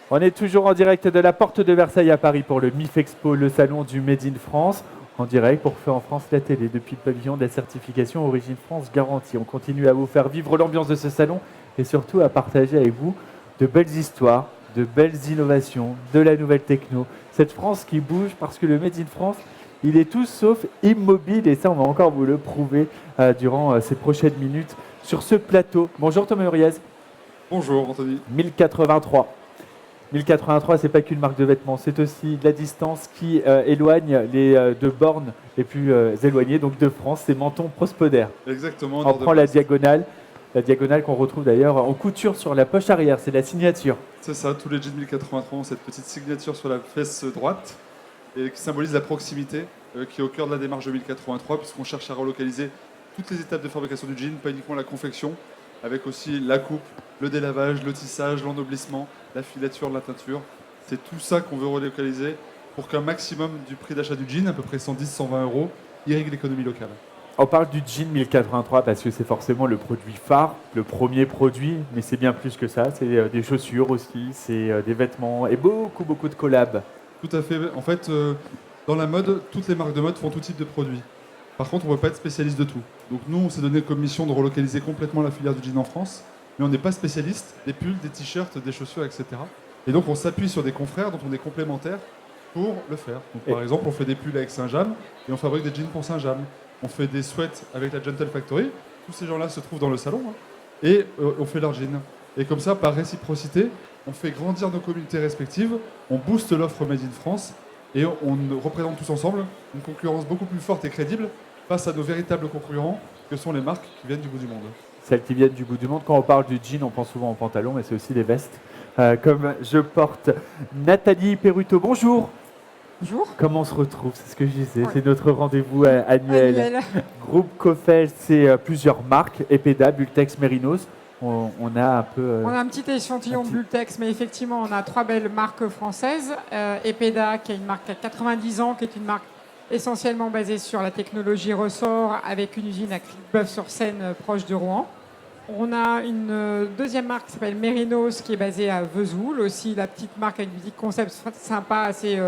On est toujours en direct de la porte de Versailles à Paris pour le MIF Expo, le salon du Made in France. En direct pour Feu en France la télé depuis le pavillon de la certification Origine France Garantie. On continue à vous faire vivre l'ambiance de ce salon et surtout à partager avec vous de belles histoires, de belles innovations, de la nouvelle techno. Cette France qui bouge parce que le Made in France, il est tout sauf immobile et ça on va encore vous le prouver durant ces prochaines minutes sur ce plateau. Bonjour Thomas Uriez. Bonjour Anthony. 1083. 1083, c'est pas qu'une marque de vêtements, c'est aussi de la distance qui éloigne les deux bornes les plus éloignées, donc de France, c'est Menton-Prospoder. Exactement. On prend la diagonale qu'on retrouve d'ailleurs en couture sur la poche arrière, c'est la signature. C'est ça, tous les jeans 1083 ont cette petite signature sur la fesse droite et qui symbolise la proximité qui est au cœur de la démarche de 1083 puisqu'on cherche à relocaliser toutes les étapes de fabrication du jean, pas uniquement la confection, avec aussi la coupe, le délavage, le tissage, l'ennoblissement, la filature, la teinture. C'est tout ça qu'on veut relocaliser pour qu'un maximum du prix d'achat du jean, à peu près 110-120 euros, irrigue l'économie locale. On parle du jean 1083 parce que c'est forcément le produit phare, le premier produit, mais c'est bien plus que ça. C'est des chaussures aussi, c'est des vêtements et beaucoup de collabs. Tout à fait. En fait, dans la mode, toutes les marques de mode font tout type de produits. Par contre, on ne veut pas être spécialiste de tout. Donc nous, on s'est donné comme mission de relocaliser complètement la filière du jean en France, mais on n'est pas spécialiste des pulls, des t-shirts, des chaussures, etc. Et donc on s'appuie sur des confrères dont on est complémentaires pour le faire. Donc, par exemple, on fait des pulls avec Saint-James et on fabrique des jeans pour Saint-James. On fait des sweats avec la Gentle Factory. Tous ces gens-là se trouvent dans le salon et on fait leurs jeans. Et comme ça, par réciprocité, on fait grandir nos communautés respectives, on booste l'offre Made in France et on représente tous ensemble une concurrence beaucoup plus forte et crédible face à nos véritables concurrents que sont les marques qui viennent du bout du monde. Celles qui viennent du bout du monde. Quand on parle du jean, on pense souvent aux pantalons, mais c'est aussi les vestes. Comme je porte Nathalie Perruto. Bonjour. Bonjour. Comment on se retrouve? C'est ce que je disais. Ouais. C'est notre rendez-vous annuel. Groupe Cofel, c'est plusieurs marques. Epeda, Bultex, Mérinos. On a un peu... On a un petit échantillon de Bultex, mais effectivement, on a 3 belles marques françaises. Epeda, qui est une marque à 90 ans, qui est une marque essentiellement basée sur la technologie ressort, avec une usine à Bœuf-sur-Seine proche de Rouen. On a une deuxième marque qui s'appelle Mérinos, qui est basée à Vesoul. Aussi, la petite marque avec un petit concept sympa, assez,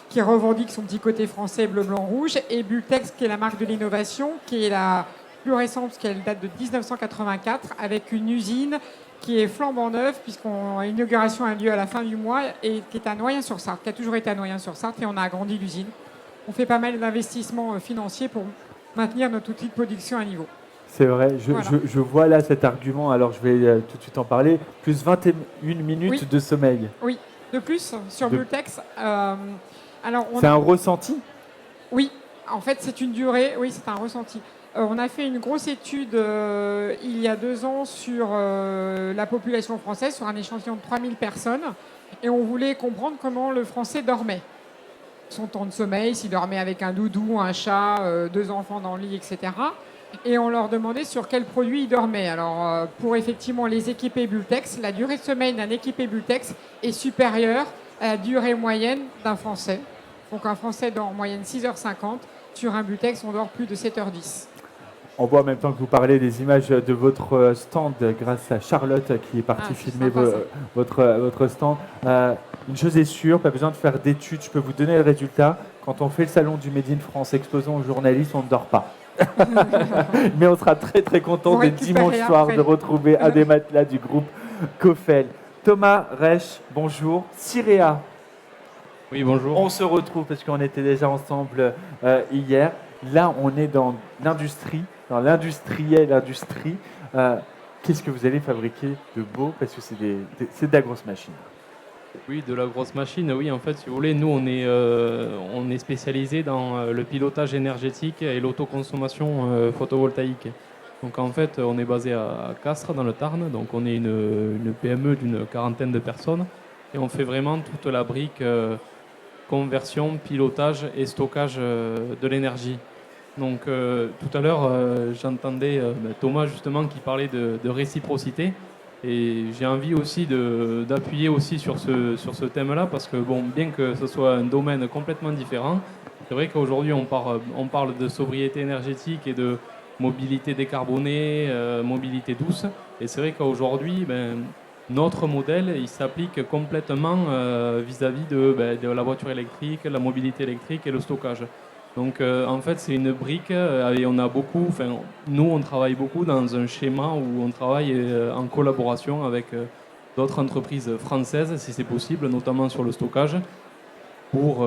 qui revendique son petit côté français, bleu, blanc, rouge. Et Bultex, qui est la marque de l'innovation, qui est la plus récente, parce qu'elle date de 1984, avec une usine qui est flambant neuve, puisqu'on l'inauguration a lieu à la fin du mois, et qui est à Noyen-sur-Sarthe, qui a toujours été à Noyen-sur-Sarthe, et on a agrandi l'usine. On fait pas mal d'investissements financiers pour maintenir notre outil de production à niveau. C'est vrai, Voilà. je vois là cet argument, alors je vais tout de suite en parler. Plus 21 minutes Oui. de sommeil. Oui, de plus, sur Bultex, C'est un ressenti? Oui, en fait, c'est une durée, oui, c'est un ressenti. On a fait une grosse étude il y a 2 ans sur la population française, sur un échantillon de 3000 personnes, et on voulait comprendre comment le Français dormait. Son temps de sommeil, s'il dormait avec un doudou, un chat, 2 enfants dans le lit, etc. Et on leur demandait sur quel produit ils dormaient. Alors, pour effectivement les équipés Bultex, la durée de sommeil d'un équipé Bultex est supérieure à la durée moyenne d'un Français. Donc, un Français dort en moyenne 6h50. Sur un Bultex, on dort plus de 7h10. On voit en même temps que vous parlez des images de votre stand grâce à Charlotte qui est partie filmer votre stand. Une chose est sûre, pas besoin de faire d'études, je peux vous donner le résultat. Quand on fait le salon du Made in France exposant aux journalistes, on ne dort pas. Mais on sera très content dès dimanche soir de retrouver un des matelas du groupe Cofel. Thomas Reich, bonjour. Cyréa. Oui, bonjour. On se retrouve parce qu'on était déjà ensemble hier. Là, on est dans l'industrie, dans l'industriel, l'industrie. Qu'est-ce que vous allez fabriquer de beau? Parce que c'est de la grosse machine. Oui, de la grosse machine. Oui, en fait, si vous voulez, nous, on est spécialisé dans le pilotage énergétique et l'autoconsommation photovoltaïque. Donc, en fait, on est basé à Castres, dans le Tarn. Donc, on est une PME d'une 40aine de personnes. Et on fait vraiment toute la brique conversion, pilotage et stockage de l'énergie. Donc, tout à l'heure, j'entendais Thomas, justement, qui parlait de réciprocité. Et j'ai envie aussi d'appuyer aussi sur ce thème-là, parce que bon, bien que ce soit un domaine complètement différent, c'est vrai qu'aujourd'hui on parle de sobriété énergétique et de mobilité décarbonée, mobilité douce. Et c'est vrai qu'aujourd'hui, notre modèle, il s'applique complètement vis-à-vis de la voiture électrique, la mobilité électrique et le stockage. Donc en fait, c'est une brique et on a beaucoup, nous on travaille beaucoup dans un schéma où on travaille en collaboration avec d'autres entreprises françaises, si c'est possible, notamment sur le stockage, pour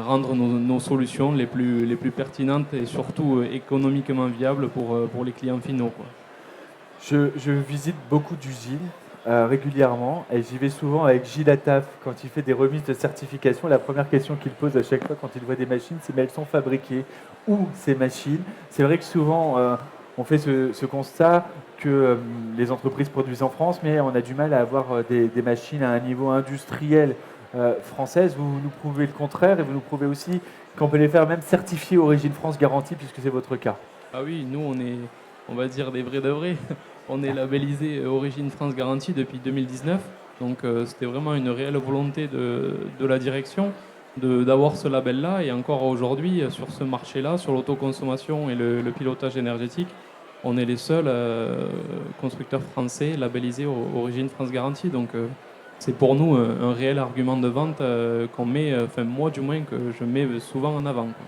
rendre nos solutions les plus pertinentes et surtout économiquement viables pour les clients finaux, quoi. Je visite beaucoup d'usines régulièrement et j'y vais souvent avec Gilles Attaf quand il fait des remises de certification. La première question qu'il pose à chaque fois quand il voit des machines, c'est mais elles sont fabriquées où ces machines? C'est vrai que souvent on fait ce constat que les entreprises produisent en France, mais on a du mal à avoir des machines à un niveau industriel française. Vous nous prouvez le contraire et vous nous prouvez aussi qu'on peut les faire même certifier Origine France Garantie puisque c'est votre cas. Ah oui, nous on va dire des vrais de vrais. On est labellisé Origine France Garantie depuis 2019, donc c'était vraiment une réelle volonté de la direction d'avoir ce label-là. Et encore aujourd'hui, sur ce marché-là, sur l'autoconsommation et le pilotage énergétique, on est les seuls constructeurs français labellisés Origine France Garantie. Donc c'est pour nous un réel argument de vente qu'on met, moi du moins, que je mets souvent en avant, quoi.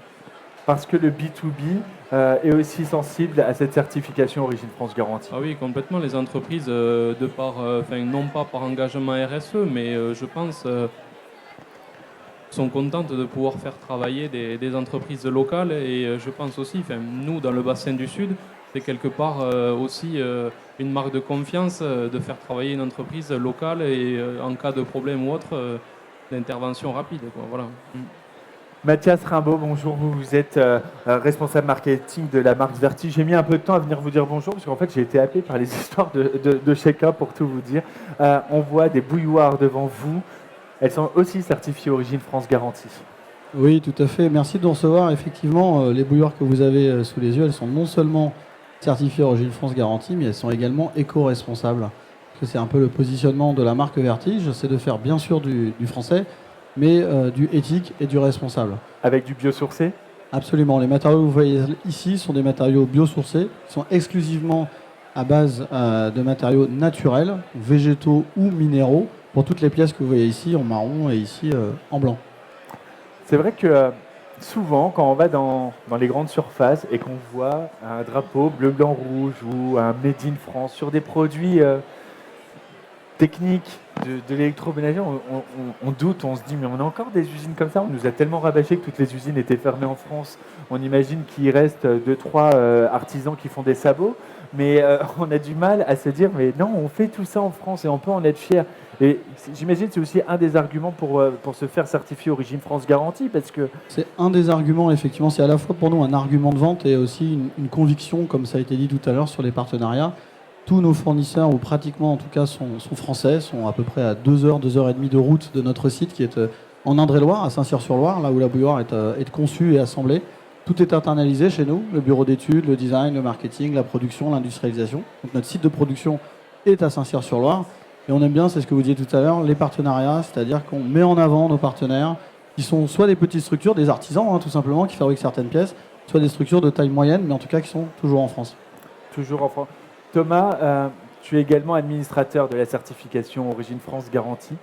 Parce que le B2B est aussi sensible à cette certification Origine France Garantie. Ah oui, complètement. Les entreprises, non pas par engagement RSE, mais je pense, sont contentes de pouvoir faire travailler des entreprises locales. Et je pense aussi, nous, dans le bassin du Sud, c'est quelque part aussi une marque de confiance de faire travailler une entreprise locale et en cas de problème ou autre, d'intervention rapide, quoi. Voilà. Mathias Rimbaud, bonjour, vous êtes responsable marketing de la marque Verti. J'ai mis un peu de temps à venir vous dire bonjour parce qu'en fait j'ai été happé par les histoires de chacun pour tout vous dire. On voit des bouilloires devant vous, elles sont aussi certifiées Origine France Garantie. Oui, tout à fait. Merci de nous recevoir. Effectivement, les bouilloires que vous avez sous les yeux, elles sont non seulement certifiées Origine France Garantie, mais elles sont également éco-responsables. Parce que c'est un peu le positionnement de la marque Vertige, c'est de faire bien sûr du français, mais du éthique et du responsable. Avec du biosourcé? Absolument. Les matériaux que vous voyez ici sont des matériaux biosourcés, qui sont exclusivement à base de matériaux naturels, végétaux ou minéraux, pour toutes les pièces que vous voyez ici en marron et ici en blanc. C'est vrai que souvent, quand on va dans les grandes surfaces et qu'on voit un drapeau bleu, blanc, rouge ou un Made in France sur des produits techniques de l'électroménager, on doute, on se dit mais on a encore des usines comme ça, on nous a tellement rabâché que toutes les usines étaient fermées en France, on imagine qu'il reste 2-3 artisans qui font des sabots, mais on a du mal à se dire mais non, on fait tout ça en France et on peut en être fier. Et j'imagine que c'est aussi un des arguments pour se faire certifier Origine France Garantie, parce que... C'est un des arguments, effectivement, c'est à la fois pour nous un argument de vente et aussi une conviction, comme ça a été dit tout à l'heure, sur les partenariats. Tous nos fournisseurs, ou pratiquement en tout cas, sont français, sont à peu près à 2 heures, 2 heures et demie de route de notre site qui est en Indre-et-Loire, à Saint-Cyr-sur-Loire, là où la bouilloire est conçue et assemblée. Tout est internalisé chez nous, le bureau d'études, le design, le marketing, la production, l'industrialisation. Donc notre site de production est à Saint-Cyr-sur-Loire. Et on aime bien, c'est ce que vous disiez tout à l'heure, les partenariats, c'est-à-dire qu'on met en avant nos partenaires, qui sont soit des petites structures, des artisans tout simplement, qui fabriquent certaines pièces, soit des structures de taille moyenne, mais en tout cas qui sont toujours en France. Toujours en France. Thomas, tu es également administrateur de la certification Origine France Garantie.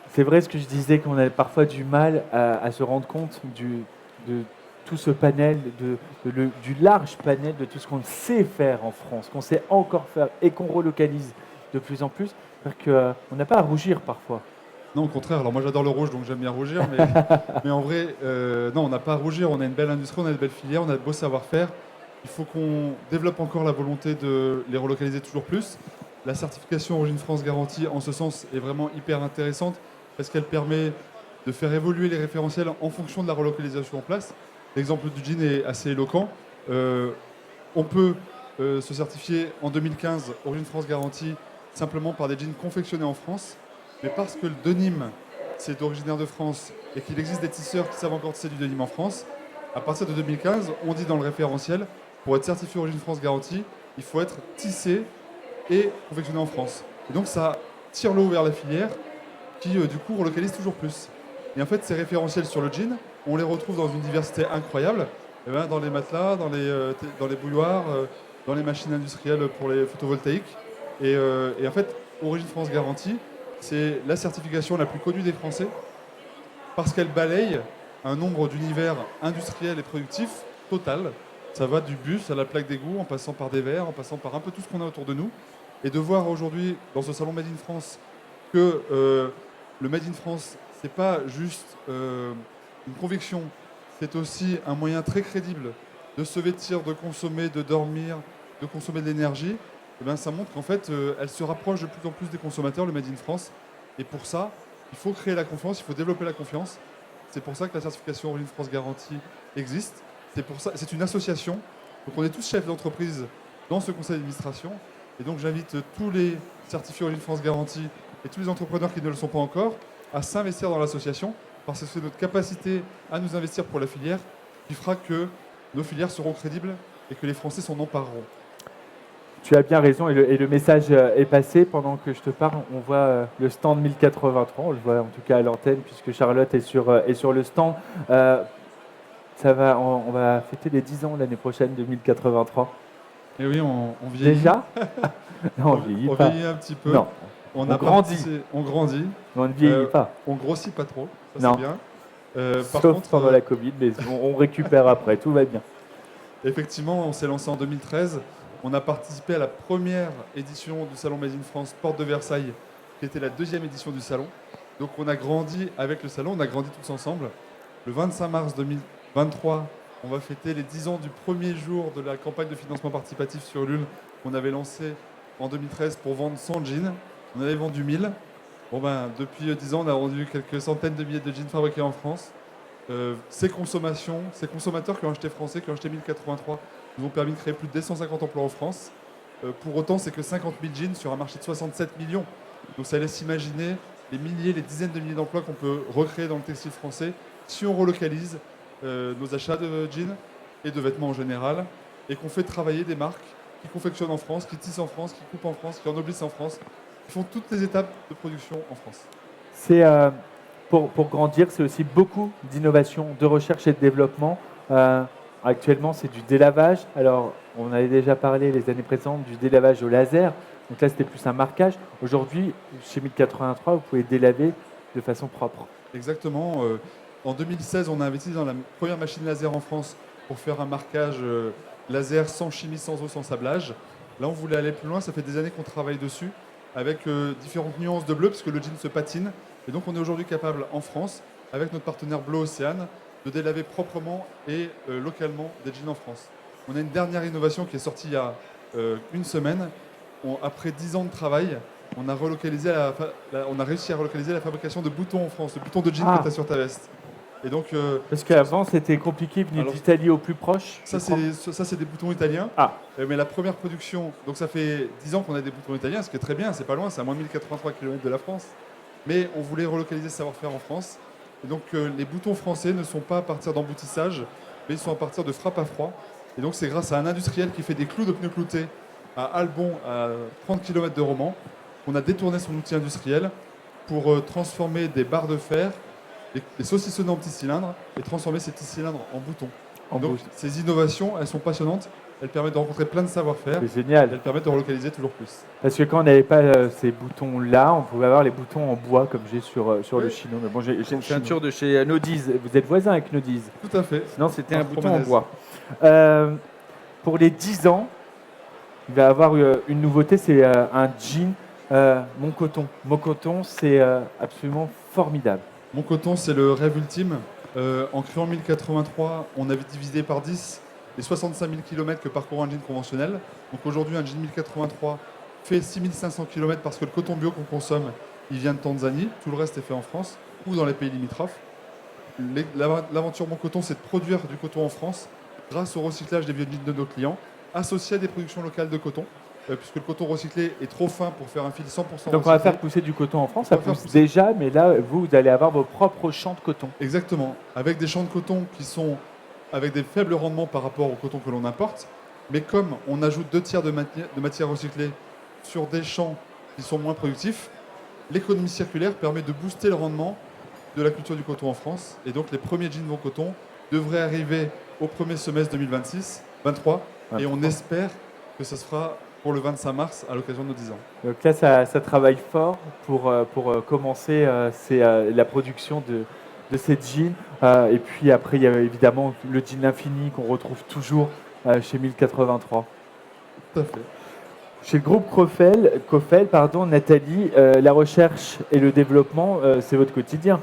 C'est vrai ce que je disais, qu'on a parfois du mal à se rendre compte de tout ce panel, du large panel de tout ce qu'on sait faire en France, qu'on sait encore faire et qu'on relocalise de plus en plus. C'est-à-dire qu'on n'a pas à rougir parfois. Non, au contraire. Alors moi j'adore le rouge, donc j'aime bien rougir. Mais en vrai, non, on n'a pas à rougir. On a une belle industrie, on a une belle filière, on a de beaux savoir-faire. Il faut qu'on développe encore la volonté de les relocaliser toujours plus. La certification Origine France Garantie, en ce sens, est vraiment hyper intéressante parce qu'elle permet de faire évoluer les référentiels en fonction de la relocalisation en place. L'exemple du jean est assez éloquent. On peut se certifier en 2015 Origine France Garantie simplement par des jeans confectionnés en France. Mais parce que le denim, c'est originaire de France et qu'il existe des tisseurs qui savent encore tisser du denim en France, à partir de 2015, on dit dans le référentiel, pour être certifié Origine France Garantie, il faut être tissé et confectionné en France. Et donc ça tire l'eau vers la filière qui, du coup, relocalise toujours plus. Et en fait, ces référentiels sur le jean, on les retrouve dans une diversité incroyable, dans les matelas, dans les bouilloires, dans les machines industrielles pour les photovoltaïques. Et en fait, Origine France Garantie, c'est la certification la plus connue des Français parce qu'elle balaye un nombre d'univers industriels et productifs total. Ça va du bus à la plaque d'égout, en passant par des verres, en passant par un peu tout ce qu'on a autour de nous. Et de voir aujourd'hui, dans ce salon Made in France, que le Made in France, c'est pas juste une conviction, c'est aussi un moyen très crédible de se vêtir, de consommer, de dormir, de consommer de l'énergie. Eh bien, ça montre qu'en fait, elle se rapproche de plus en plus des consommateurs, le Made in France. Et pour ça, il faut créer la confiance, il faut développer la confiance. C'est pour ça que la certification Origine France Garantie existe. C'est une association. Donc on est tous chefs d'entreprise dans ce conseil d'administration. Et donc j'invite tous les certifiés Origine France Garantie et tous les entrepreneurs qui ne le sont pas encore à s'investir dans l'association parce que c'est notre capacité à nous investir pour la filière qui fera que nos filières seront crédibles et que les Français s'en empareront. Tu as bien raison et le message est passé. Pendant que je te parle, on voit le stand 1083, on le voit en tout cas à l'antenne puisque Charlotte est sur le stand. On va fêter les 10 ans l'année prochaine de 1083. Et oui, on vieillit. Déjà Non, on vieillit on pas. vieillit un petit peu. Non, On grandit. On grandit. on ne vieillit pas. On grossit pas trop. Ça, Non. c'est bien. Par Sauf contre, pendant la Covid, mais on récupère après, tout va bien. effectivement, on s'est lancé en 2013. On a participé à la première édition du Salon Made in France, Porte de Versailles, qui était la deuxième édition du salon. Donc on a grandi avec le salon, on a grandi tous ensemble. Le 25 mars 2023, on va fêter les 10 ans du premier jour de la campagne de financement participatif sur Ulule qu'on avait lancée en 2013 pour vendre 100 jeans. On avait vendu 1000. Bon ben, depuis 10 ans, on a vendu quelques centaines de milliers de jeans fabriqués en France. Ces consommateurs qui ont acheté français, qui ont acheté 1083, nous ont permis de créer plus de 250 emplois en France. Pour autant, c'est que 50 000 jeans sur un marché de 67 millions. Donc ça laisse imaginer les milliers, les dizaines de milliers d'emplois qu'on peut recréer dans le textile français si on relocalise nos achats de jeans et de vêtements en général et qu'on fait travailler des marques qui confectionnent en France, qui tissent en France, qui coupent en France, qui ennoblissent en France, qui font toutes les étapes de production en France. C'est pour grandir, c'est aussi beaucoup d'innovation, de recherche et de développement. Actuellement, c'est du délavage. Alors, on avait déjà parlé les années précédentes du délavage au laser. Donc là, c'était plus un marquage. Aujourd'hui, chez 1083, vous pouvez délaver de façon propre. Exactement. En 2016, on a investi dans la première machine laser en France pour faire un marquage laser sans chimie, sans eau, sans sablage. Là, on voulait aller plus loin. Ça fait des années qu'on travaille dessus avec différentes nuances de bleu puisque le jean se patine. Et donc, on est aujourd'hui capable en France, avec notre partenaire Bleu Océane, de délaver proprement et localement des jeans en France. On a une dernière innovation qui est sortie il y a une semaine. Après 10 ans de travail, on a réussi à relocaliser la fabrication de boutons en France, de boutons de jean que tu as sur ta veste. Et donc, Parce qu'avant, c'était compliqué, venu d'Italie au plus proche. Ça, c'est des boutons italiens. Mais la première production, donc ça fait 10 ans qu'on a des boutons italiens, ce qui est très bien, c'est pas loin, c'est à moins de 1083 km de la France. Mais on voulait relocaliser ce savoir-faire en France. Et donc, les boutons français ne sont pas à partir d'emboutissage, mais ils sont à partir de frappe à froid. Et donc, c'est grâce à un industriel qui fait des clous de pneus cloutés à Albon, à 30 km de Romans, qu'on a détourné son outil industriel pour transformer des barres de fer, les saucissonner en petits cylindres et transformer ces petits cylindres en boutons. Donc, ces innovations, elles sont passionnantes. Elles permettent de rencontrer plein de savoir-faire. C'est génial. Elles permettent de relocaliser toujours plus. Parce que quand on n'avait pas ces boutons-là, on pouvait avoir les boutons en bois comme j'ai sur le chino. Mais bon, j'ai une ceinture de chez Nodiz. Vous êtes voisin avec Nodiz. Tout à fait. Sinon, c'était un bouton en bois. Pour les 10 ans, il va y avoir une nouveauté, c'est un jean Mon Coton. Mon Coton, c'est absolument formidable. Mon Coton, c'est le rêve ultime. En créant 1083, on avait divisé par 10 les 65 000 km que parcourt un jean conventionnel. Donc aujourd'hui, un jean 1083 fait 6500 km parce que le coton bio qu'on consomme, il vient de Tanzanie. Tout le reste est fait en France ou dans les pays limitrophes. L'aventure Mon Coton, c'est de produire du coton en France grâce au recyclage des vieux jeans de nos clients, associé à des productions locales de coton, puisque le coton recyclé est trop fin pour faire un fil 100% recyclé. Donc on va faire pousser du coton en France, ça pousse déjà, mais là, vous allez avoir vos propres champs de coton. Exactement, avec des champs de coton qui sont avec des faibles rendements par rapport au coton que l'on importe, mais comme on ajoute 2/3 de matière recyclée sur des champs qui sont moins productifs, l'économie circulaire permet de booster le rendement de la culture du coton en France. Et donc les premiers jeans Mon Coton devraient arriver au premier semestre 2023, et on espère que ce sera pour le 25 mars à l'occasion de nos 10 ans. Donc là, ça travaille fort pour commencer la production de ces jeans. Et puis après, il y a évidemment le jean infini qu'on retrouve toujours chez 1083. Tout à fait. Chez le groupe Kofel, Nathalie, la recherche et le développement, c'est votre quotidien.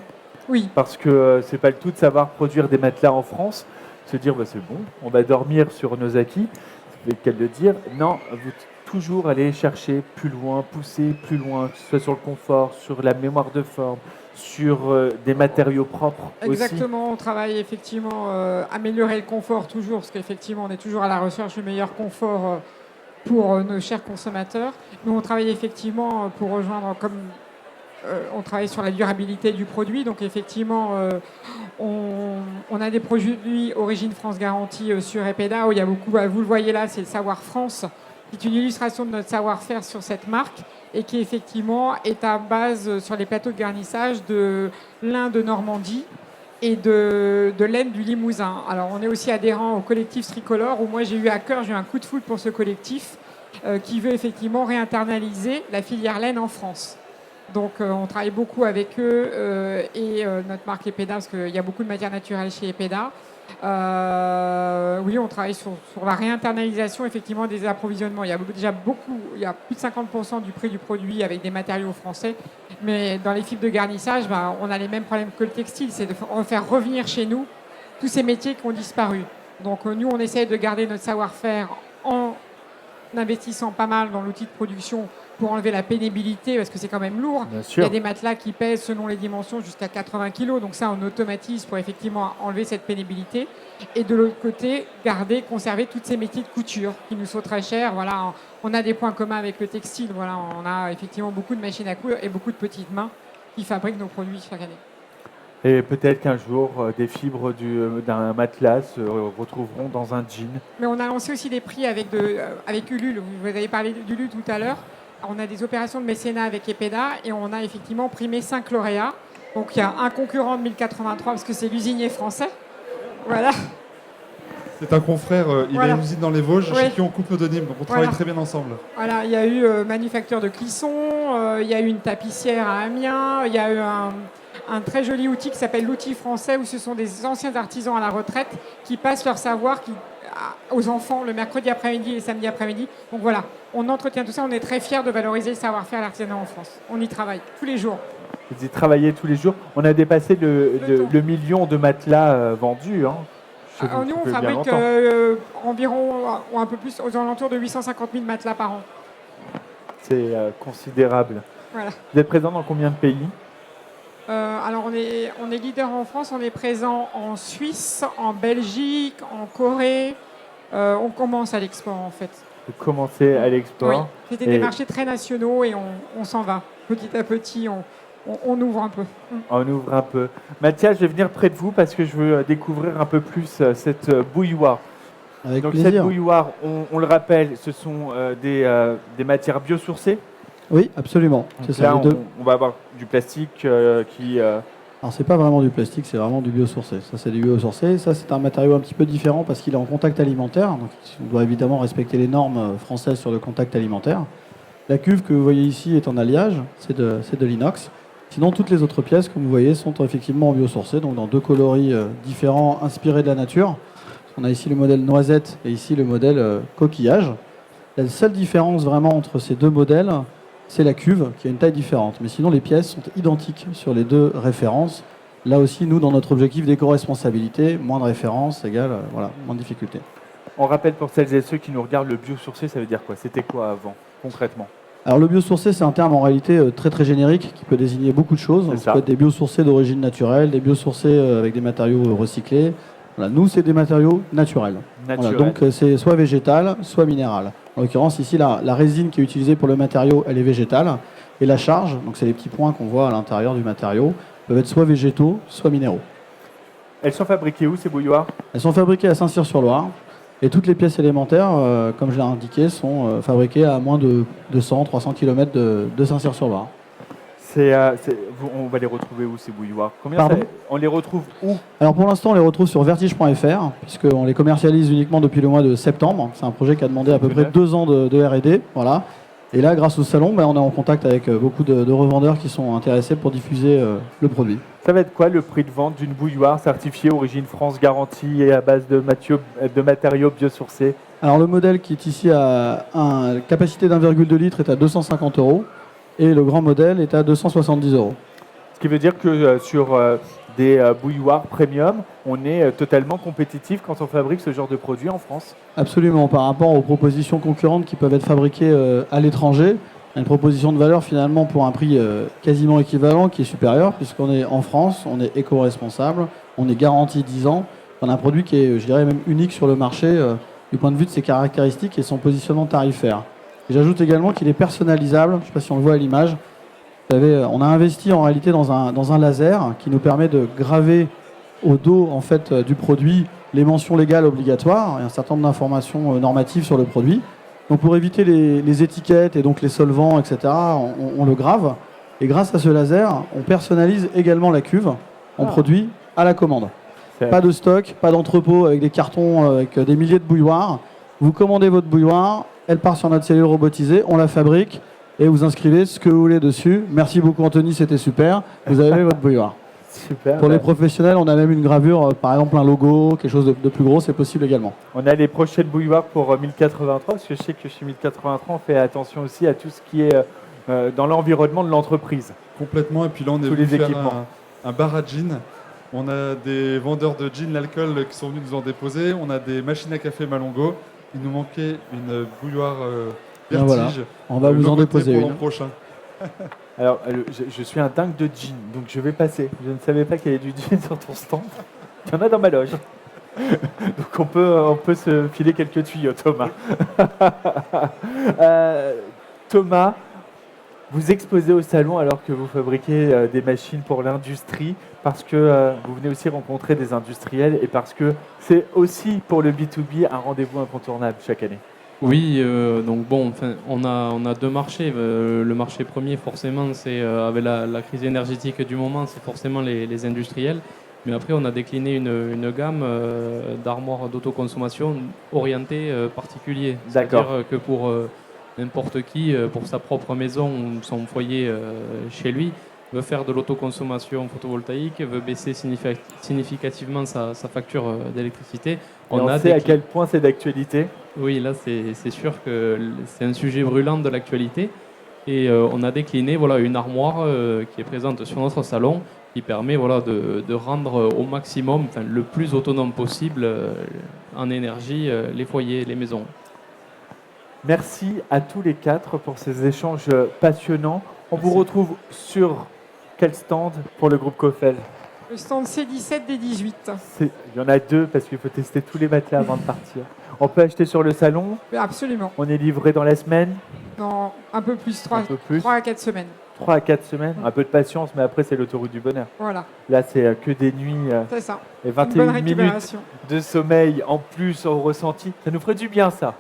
Oui. Parce que c'est pas le tout de savoir produire des matelas en France, se dire bah, c'est bon, on va dormir sur nos acquis, c'est qu'elle de dire non, vous toujours aller chercher plus loin, pousser plus loin, que ce soit sur le confort, sur la mémoire de forme, sur des matériaux propres. Exactement, aussi. on travaille effectivement améliorer le confort toujours, parce qu'effectivement on est toujours à la recherche du meilleur confort pour nos chers consommateurs. Nous on travaille effectivement pour rejoindre comme on travaille sur la durabilité du produit, donc effectivement on a des produits Origine France garantie sur Epeda où il y a beaucoup, vous le voyez là, c'est le Savoir France, qui est une illustration de notre savoir-faire sur cette marque et qui effectivement est à base sur les plateaux de garnissage de lin de Normandie et de laine du Limousin. Alors on est aussi adhérent au collectif Tricolore où moi j'ai eu un coup de foudre pour ce collectif qui veut effectivement réinternaliser la filière laine en France. Donc on travaille beaucoup avec eux et notre marque Epeda, parce qu'il y a beaucoup de matières naturelles chez Epeda. Oui, on travaille sur la réinternalisation effectivement des approvisionnements. Il y a déjà beaucoup, il y a plus de 50% du prix du produit avec des matériaux français. Mais dans les fibres de garnissage, on a les mêmes problèmes que le textile, c'est de faire revenir chez nous tous ces métiers qui ont disparu. Donc nous, on essaie de garder notre savoir-faire en investissant pas mal dans l'outil de production pour enlever la pénibilité, parce que c'est quand même lourd. Il y a des matelas qui pèsent selon les dimensions jusqu'à 80 kg, donc ça on automatise pour effectivement enlever cette pénibilité. Et de l'autre côté, conserver tous ces métiers de couture qui nous sont très chers. Voilà, on a des points communs avec le textile. Voilà, on a effectivement beaucoup de machines à coudre et beaucoup de petites mains qui fabriquent nos produits chaque année. Et peut-être qu'un jour, des fibres d'un matelas se retrouveront dans un jean. Mais on a lancé aussi des prix avec Ulule. Vous avez parlé d'Ulule tout à l'heure. On a des opérations de mécénat avec Epeda et on a effectivement primé 5 lauréats. Donc il y a un concurrent de 1083 parce que c'est l'usinier français. Voilà. C'est un confrère, il a une usine dans les Vosges chez qui on coupe nos denimes, donc on travaille très bien ensemble. Voilà, il y a eu manufacture de Clisson, il y a eu une tapissière à Amiens, il y a eu un très joli outil qui s'appelle l'outil français où ce sont des anciens artisans à la retraite qui passent leur savoir aux enfants le mercredi après-midi et le samedi après-midi. Donc voilà, on entretient tout ça, on est très fiers de valoriser le savoir-faire et l'artisanat en France. On y travaille tous les jours. Vous y travaillez tous les jours. On a dépassé le million de matelas vendus. Hein. Nous, on fabrique environ, ou un peu plus, aux alentours de 850 000 matelas par an. C'est considérable. Voilà. Vous êtes présent dans combien de pays ? Alors, on est leader en France, on est présent en Suisse, en Belgique, en Corée. On commence à l'export, en fait. Vous commencez à l'export. Oui, c'était des marchés très nationaux et on s'en va. Petit à petit, on ouvre un peu. On ouvre un peu. Mathias, je vais venir près de vous parce que je veux découvrir un peu plus cette bouilloire. Avec Donc plaisir. cette bouilloire, on le rappelle, ce sont des matières biosourcées. Oui, absolument. Donc là, on va avoir du plastique qui... Alors c'est pas vraiment du plastique, c'est vraiment du biosourcé. Ça c'est du biosourcé. Ça c'est un matériau un petit peu différent parce qu'il est en contact alimentaire. Donc on doit évidemment respecter les normes françaises sur le contact alimentaire. La cuve que vous voyez ici est en alliage, c'est de l'inox. Sinon toutes les autres pièces, comme vous voyez, sont effectivement en biosourcé, donc dans deux coloris différents inspirés de la nature. On a ici le modèle noisette et ici le modèle coquillage. La seule différence vraiment entre ces deux modèles, c'est la cuve qui a une taille différente. Mais sinon, les pièces sont identiques sur les deux références. Là aussi, nous, dans notre objectif d'éco-responsabilité, moins de références égale moins de difficultés. On rappelle pour celles et ceux qui nous regardent, le biosourcé, ça veut dire quoi? C'était quoi avant, concrètement? Alors le biosourcé, c'est un terme en réalité très très générique qui peut désigner beaucoup de choses. Ça peut être des biosourcés d'origine naturelle, des biosourcés avec des matériaux recyclés. Voilà, nous, c'est des matériaux naturels. Voilà, donc c'est soit végétal, soit minéral. En l'occurrence, ici, la résine qui est utilisée pour le matériau, elle est végétale. Et la charge, donc c'est les petits points qu'on voit à l'intérieur du matériau, peuvent être soit végétaux, soit minéraux. Elles sont fabriquées où, ces bouilloires? Elles sont fabriquées à Saint-Cyr-sur-Loire. Et toutes les pièces élémentaires, comme je l'ai indiqué, sont fabriquées à moins de 200-300 km de Saint-Cyr-sur-Loire. On va les retrouver où ces bouilloires? Pardon On les retrouve où? Alors pour l'instant, on les retrouve sur vertige.fr, puisqu'on les commercialise uniquement depuis le mois de septembre. C'est un projet qui a demandé à peu près 2 ans de R&D. Voilà. Et là, grâce au salon, on est en contact avec beaucoup de revendeurs qui sont intéressés pour diffuser le produit. Ça va être quoi le prix de vente d'une bouilloire certifiée Origine France garantie et à base de matériaux biosourcés? Alors le modèle qui est ici à une capacité d'1,2 litre est à 250 € et le grand modèle est à 270 €. Ce qui veut dire que sur des bouilloires premium, on est totalement compétitif quand on fabrique ce genre de produit en France. Absolument, par rapport aux propositions concurrentes qui peuvent être fabriquées à l'étranger, une proposition de valeur finalement pour un prix quasiment équivalent qui est supérieur puisqu'on est en France, on est éco-responsable, on est garanti 10 ans, on a un produit qui est, je dirais, même unique sur le marché du point de vue de ses caractéristiques et son positionnement tarifaire. Et j'ajoute également qu'il est personnalisable, je ne sais pas si on le voit à l'image. Vous savez, on a investi en réalité dans un laser qui nous permet de graver au dos en fait, du produit les mentions légales obligatoires et un certain nombre d'informations normatives sur le produit. Donc pour éviter les étiquettes et donc les solvants, etc., on le grave. Et grâce à ce laser, on personnalise également la cuve en produit à la commande. Pas de stock, pas d'entrepôt avec des cartons avec des milliers de bouilloires. Vous commandez votre bouilloire, elle part sur notre cellule robotisée, on la fabrique et vous inscrivez ce que vous voulez dessus. Merci beaucoup Anthony, c'était super. Vous avez votre bouilloire. Super. Pour les professionnels, on a même une gravure, par exemple un logo, quelque chose de plus gros, c'est possible également. On a les prochaines bouilloires pour 1083, parce que je sais que chez 1083, on fait attention aussi à tout ce qui est dans l'environnement de l'entreprise. Complètement, et puis là on est Tous les venu faire équipements. un bar à gin. On a des vendeurs de gin, l'alcool qui sont venus nous en déposer. On a des machines à café Malongo. Il nous manquait une bouilloire Vertige. Voilà. On va vous en déposer pour une. l'an prochain. Alors, je suis un dingue de gin, donc je vais passer. Je ne savais pas qu'il y avait du gin sur ton stand. Il y en a dans ma loge. Donc on peut se filer quelques tuyaux, Thomas. Thomas, vous exposez au salon alors que vous fabriquez des machines pour l'industrie, parce que vous venez aussi rencontrer des industriels et parce que c'est aussi pour le B2B un rendez-vous incontournable chaque année. Oui, donc bon, enfin, on a deux marchés. Le marché premier, forcément, c'est avec la crise énergétique du moment, c'est forcément les industriels. Mais après, on a décliné une gamme d'armoires d'autoconsommation orientées particuliers. D'accord. C'est-à-dire que pour n'importe qui, pour sa propre maison ou son foyer chez lui, veut faire de l'autoconsommation photovoltaïque, veut baisser significativement sa facture d'électricité. On sait à quel point c'est d'actualité. Oui, là, c'est sûr que c'est un sujet brûlant de l'actualité. Et on a décliné une armoire qui est présente sur notre salon, qui permet de rendre au maximum, le plus autonome possible en énergie, les foyers, les maisons. Merci à tous les quatre pour ces échanges passionnants. On vous retrouve sur quel stand pour le groupe Coffel? Le stand C17 des 18. Il y en a deux parce qu'il faut tester tous les matelas avant de partir. On peut acheter sur le salon. Absolument. On est livré dans la semaine. Dans un peu plus, 3 à 4 semaines. 3 à 4 semaines. Un peu de patience, mais après, c'est l'autoroute du bonheur. Voilà. Là, c'est que des nuits. C'est ça. Et Une 21 bonne minutes récupération. de sommeil en plus au ressenti. Ça nous ferait du bien, ça.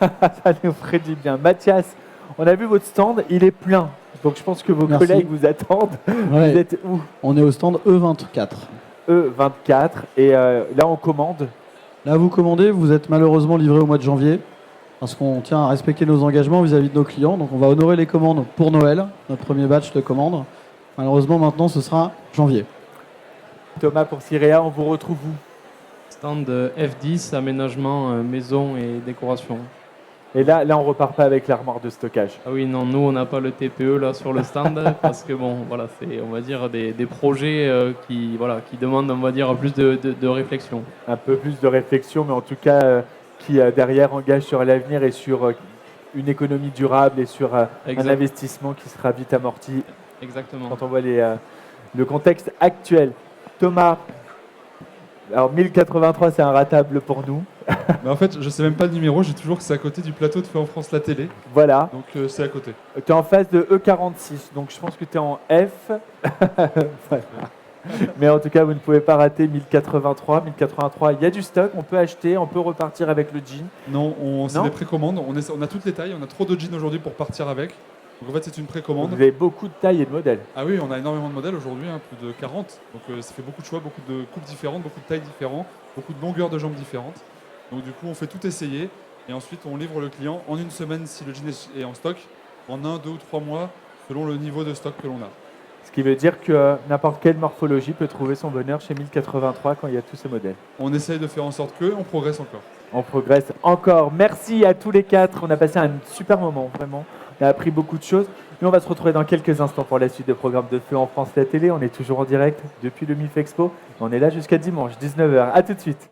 Ça nous ferait du bien. Mathias, on a vu votre stand, il est plein. Donc je pense que vos collègues vous attendent. Ouais. Vous êtes où? On est au stand E24. E24. Et là, on commande. Là, vous commandez, vous êtes malheureusement livré au mois de janvier, parce qu'on tient à respecter nos engagements vis-à-vis de nos clients. Donc on va honorer les commandes pour Noël, notre premier batch de commandes. Malheureusement, maintenant, ce sera janvier. Thomas, pour Cyréa, on vous retrouve où? Stand F10, aménagement, maison et décoration. Et là, on repart pas avec l'armoire de stockage. Ah oui, non, nous, on n'a pas le TPE là sur le stand, parce que c'est, on va dire, des projets qui demandent, on va dire, plus de réflexion. Un peu plus de réflexion, mais en tout cas, qui derrière engage sur l'avenir et sur une économie durable et sur un investissement qui sera vite amorti. Exactement. Quand on voit le contexte actuel. Thomas, alors 1083, c'est inratable pour nous. Mais en fait, je sais même pas le numéro, j'ai toujours que c'est à côté du plateau de Fait en France la télé. Voilà. Donc c'est à côté. Tu es en face de E46, donc je pense que tu es en F. Voilà. Mais en tout cas, vous ne pouvez pas rater 1083. 1083, il y a du stock, on peut acheter, on peut repartir avec le jean. Non, c'est des précommandes, on a toutes les tailles, on a trop de jeans aujourd'hui pour partir avec. Donc en fait, c'est une précommande. Vous avez beaucoup de tailles et de modèles. Ah oui, on a énormément de modèles aujourd'hui, hein, plus de 40. Donc ça fait beaucoup de choix, beaucoup de coupes différentes, beaucoup de tailles différentes, beaucoup de longueurs de jambes différentes. Donc du coup, on fait tout essayer et ensuite on livre le client en une semaine si le jean est en stock, en 1, 2 ou 3 mois selon le niveau de stock que l'on a. Ce qui veut dire que n'importe quelle morphologie peut trouver son bonheur chez 1083 quand il y a tous ces modèles. On essaye de faire en sorte que on progresse encore. On progresse encore. Merci à tous les quatre. On a passé un super moment, vraiment. On a appris beaucoup de choses. Nous, on va se retrouver dans quelques instants pour la suite de programme de Feu en France la télé. On est toujours en direct depuis le MIF Expo. On est là jusqu'à dimanche, 19h. À tout de suite.